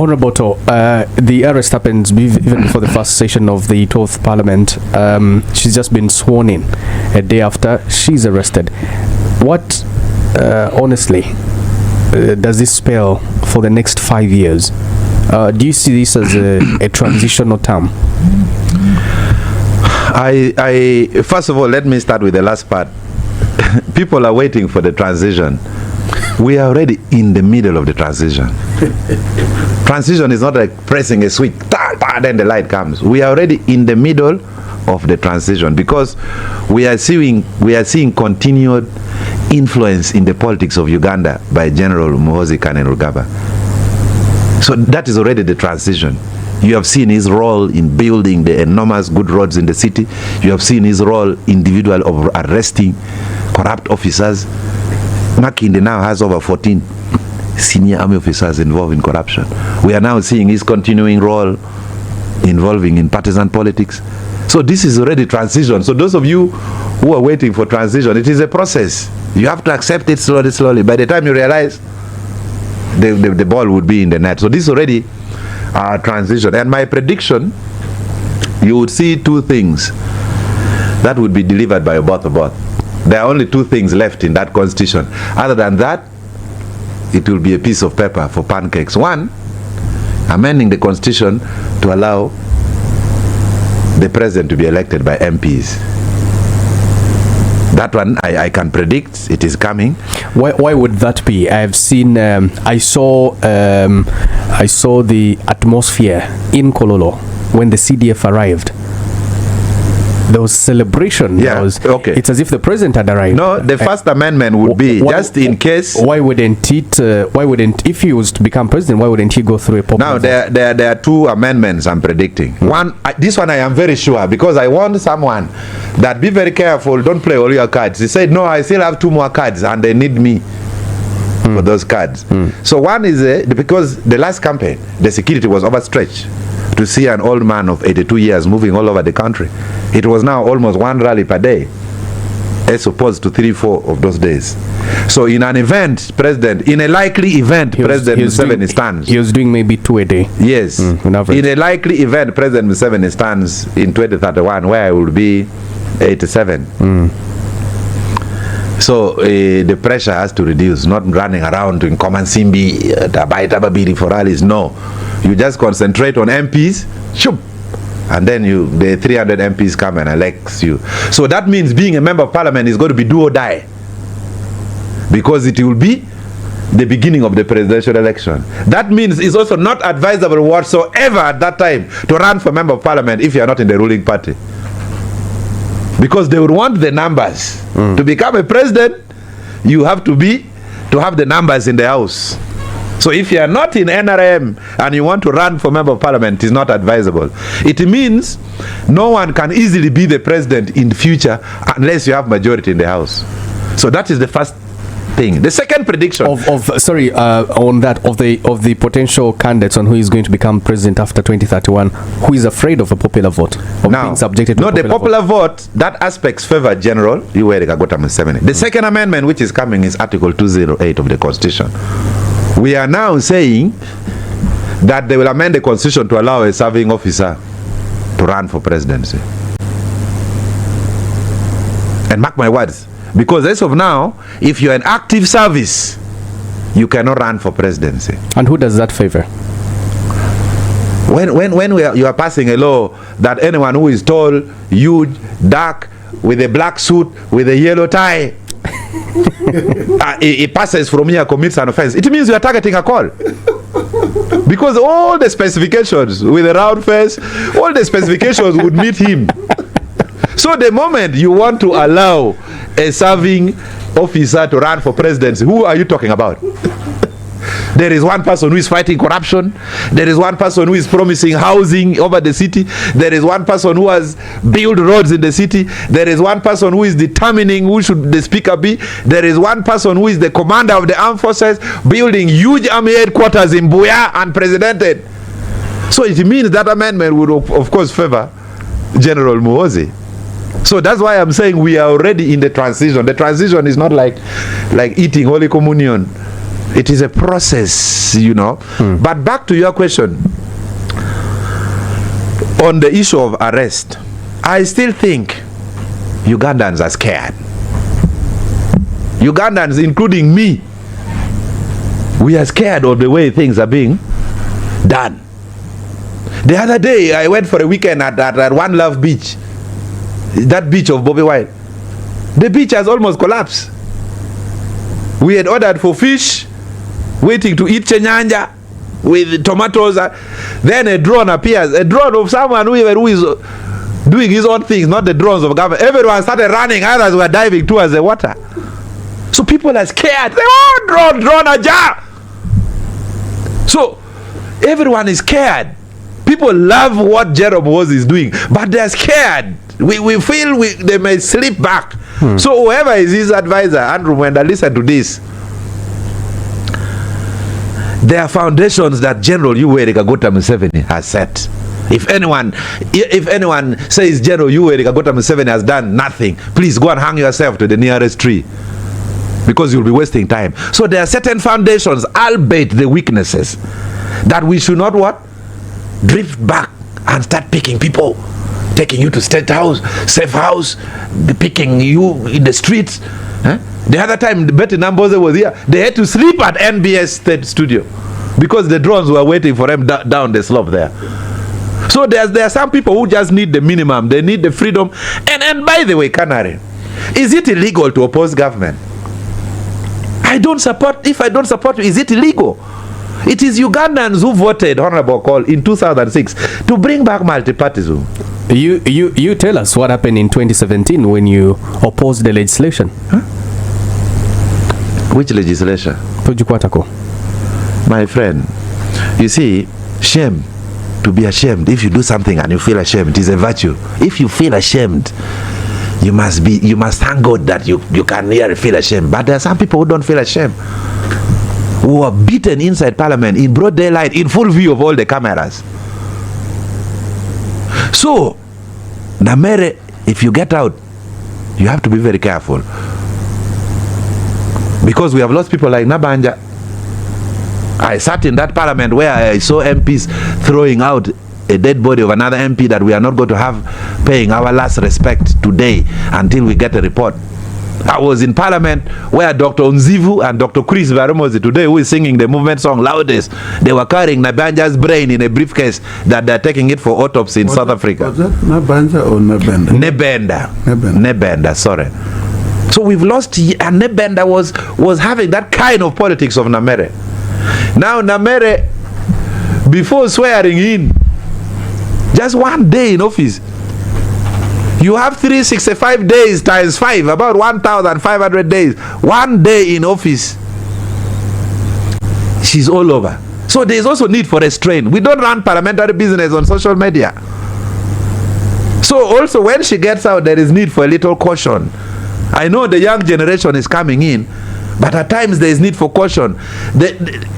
Honorable Otto, the arrest happens even before the first session of the 12th Parliament. She's just been sworn in a day after she's arrested. What, honestly, does this spell for the next 5 years? Do you see this as a transitional term? I first of all, let me start with the last part. People are waiting for the transition. We are already in the middle of the transition. Transition is not like pressing a switch, then the light comes. We are already in the middle of the transition because we are seeing continued influence in the politics of Uganda by General Muhoozi Kainerugaba. So that is already the transition. You have seen his role in building the enormous good roads in the city. You have seen his role individual of arresting corrupt officers. Makinde now has over 14 senior army officers involved in corruption. We are now seeing his continuing role involving in partisan politics. So this is already transition. So those of you who are waiting for transition, it is a process. You have to accept it slowly. By the time you realize, the ball would be in the net. So this is already transition. And my prediction, you would see two things that would be delivered by Oboth. There are only two things left in that constitution. Other than that, it will be a piece of paper for pancakes. One, amending the constitution to allow the president to be elected by MPs. That one I can predict. It is coming. Why would that be? I've seen. I saw the atmosphere in Kololo when the CDF arrived. There was celebration. Yeah, okay. It's as if the president had arrived. No, the first amendment would be just in case. Why wouldn't if he was to become president, why wouldn't he go through a popular vote? Now there are two amendments I'm predicting. One, this one I am very sure because I want someone that be very careful. Don't play all your cards. He said, no, I still have two more cards and they need me for those cards. So one is because the last campaign, the security was overstretched. To see an old man of 82 years moving all over the country. It was now almost one rally per day, as opposed to 3-4 of those days. So in an event, in a likely event, President Museveni stands. He was doing maybe 2 a day. Yes. In a likely event, President Museveni stands in 2031, where I will be 87. So the pressure has to reduce, not running around in Komansimbi, Tababiri for rallies. No. You just concentrate on MPs, shoop, and then the 300 MPs come and elect you. So that means being a member of parliament is going to be do or die. Because it will be the beginning of the presidential election. That means it's also not advisable whatsoever at that time to run for member of parliament if you are not in the ruling party. Because they would want the numbers. To become a president, you have to have the numbers in the house. So if you are not in NRM and you want to run for member of parliament, it is not advisable. It means no one can easily be the president in the future unless you have majority in the house. So that is the first thing. The second prediction on that of the potential candidates on who is going to become president after 2031, who is afraid of a popular vote, being subjected to the popular vote, that aspects favor General Yoweri Kaguta Museveni. The second amendment which is coming is Article 208 of the Constitution. We are now saying that they will amend the Constitution to allow a serving officer to run for presidency. And mark my words, because as of now, if you're in active service, you cannot run for presidency. And who does that favor? When you are passing a law that anyone who is tall, huge, dark, with a black suit, with a yellow tie, it passes from here, commits an offense, it means you are targeting a call. Because all the specifications with a round face, all the specifications would meet him. So the moment you want to allow a serving officer to run for presidency, who are you talking about? There is one person who is fighting corruption. There is one person who is promising housing over the city. There is one person who has built roads in the city. There is one person who is determining who should the speaker be. There is one person who is the commander of the armed forces, building huge army headquarters in Buea, unprecedented. So it means that amendment would of course favor General Muhoozi. So that's why I'm saying we are already in the transition. The transition is not like eating Holy Communion. It is a process, you know. But back to your question on the issue of arrest, I still think Ugandans are scared. Ugandans, including me, we are scared of the way things are being done. The other day, I went for a weekend at One Love Beach, that beach of Bobby White. The beach has almost collapsed. We had ordered for fish, waiting to eat chenyanja with tomatoes. Then a drone appears, a drone of someone who is doing his own things, not the drones of government. Everyone started running, others were diving towards the water. So people are scared. They, oh, drone ajar. So everyone is scared. People love what Jerome is doing, but they're scared. We feel they may slip back. So whoever is his advisor, Andrew Mwenda, listen to this. There are foundations that General Yoweri Kaguta Museveni has set. If anyone says General Yoweri Kaguta Museveni has done nothing, please go and hang yourself to the nearest tree, because you'll be wasting time. So there are certain foundations, albeit the weaknesses, that we should not what? Drift back and start picking people, taking you to State House, Safe House, picking you in the streets. The other time Betty Namboze was here, they had to sleep at NBS State Studio because the drones were waiting for them down the slope there. So there are some people who just need the minimum. They need the freedom. And by the way, Canary, is it illegal to oppose government? If I don't support you, is it illegal? It is Ugandans who voted, Honorable Call, in 2006 to bring back multipartyism. You tell us what happened in 2017 when you opposed the legislation. Which legislation? My friend, you see, shame, to be ashamed. If you do something and you feel ashamed, it is a virtue. If you feel ashamed, you must thank God that you can really feel ashamed. But there are some people who don't feel ashamed, who are beaten inside Parliament in broad daylight, in full view of all the cameras. So, Namere, if you get out, you have to be very careful, because we have lost people like Nabanja. I sat in that Parliament where I saw MPs throwing out a dead body of another MP that we are not going to have paying our last respect today until we get a report. I was in Parliament where Dr. Nzivu and Dr. Chris Barumozi today, who is singing the movement song loudest, they were carrying Nabanja's brain in a briefcase that they're taking it for autopsy in South Africa. Was that Nabanja or Nebenda? Nebenda, sorry. So we've lost, and Nebenda was having that kind of politics of Namere. Now Namere, before swearing in, just one day in office, you have 365 days times 5, about 1,500 days. One day in office, she's all over. So there's also need for restraint. We don't run parliamentary business on social media. So also when she gets out, there is need for a little caution. I know the young generation is coming in, but at times there is need for caution.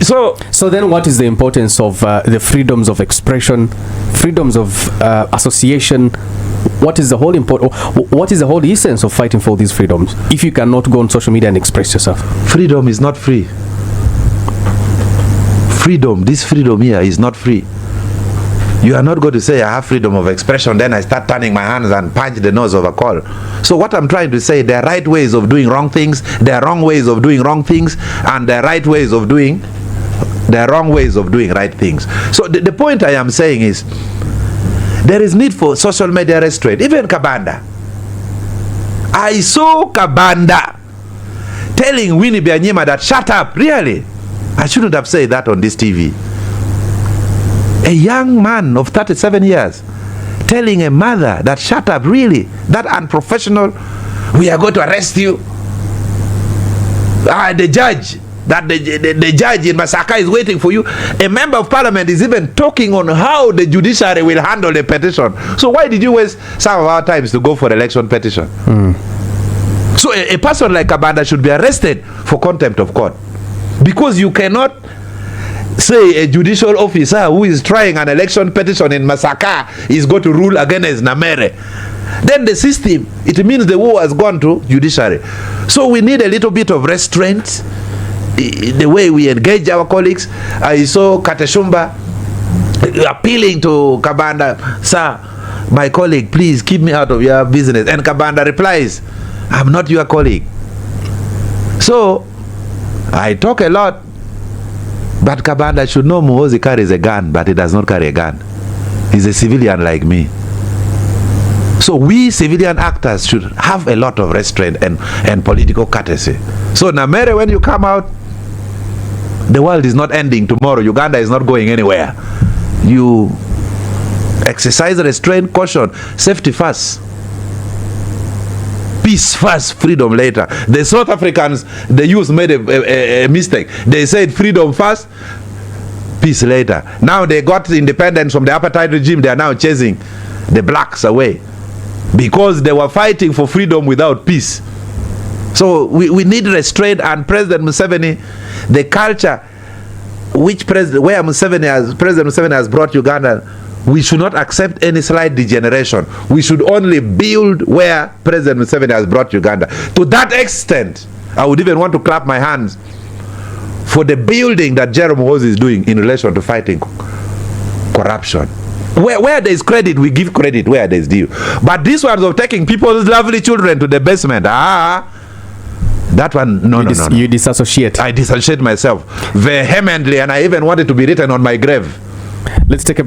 So then what is the importance of the freedoms of expression, freedoms of association? What is the whole essence of fighting for these freedoms if you cannot go on social media and express yourself? Freedom is not free. This freedom here is not free. You are not going to say I have freedom of expression, then I start turning my hands and punch the nose of a call. So what I'm trying to say, there are right ways of doing wrong things, there are wrong ways of doing wrong things, and there are right ways of doing, there are wrong ways of doing right things. So the point I am saying is, there is need for social media restraint. Even Kabanda. I saw Kabanda telling Winnie Byanyima that shut up. Really? I shouldn't have said that on this TV. A young man of 37 years telling a mother that shut up. Really? That unprofessional. We are going to arrest you. The judge. That the judge in Masaka is waiting for you. A member of parliament is even talking on how the judiciary will handle the petition. So why did you waste some of our times to go for election petition? So a person like Kabanda should be arrested for contempt of court, because you cannot say a judicial officer who is trying an election petition in Masaka is going to rule against Namere. Then the system, it means the war has gone to judiciary. So we need a little bit of restraint the way we engage our colleagues. I saw Kateshumba appealing to Kabanda, sir, my colleague, please keep me out of your business. And Kabanda replies, I'm not your colleague. So, I talk a lot, but Kabanda should know Muhoozi carries a gun, but he does not carry a gun. He's a civilian like me. So we civilian actors should have a lot of restraint and political courtesy. So Namere, when you come out, the world is not ending tomorrow. Uganda is not going anywhere. You exercise restraint, caution, safety first. Peace first, freedom later. The South Africans, the youth made a mistake. They said freedom first, peace later. Now they got independence from the apartheid regime. They are now chasing the blacks away because they were fighting for freedom without peace. So we need restraint, and President Museveni, the culture which President Museveni has brought Uganda, we should not accept any slight degeneration. We should only build where President Museveni has brought Uganda. To that extent, I would even want to clap my hands for the building that Jerome Muhoozi is doing in relation to fighting corruption. Where there is credit, we give credit where there is due. But this one of taking people's lovely children to the basement, that one, no. You disassociate. I dissociate myself vehemently, and I even want it to be written on my grave. Let's take a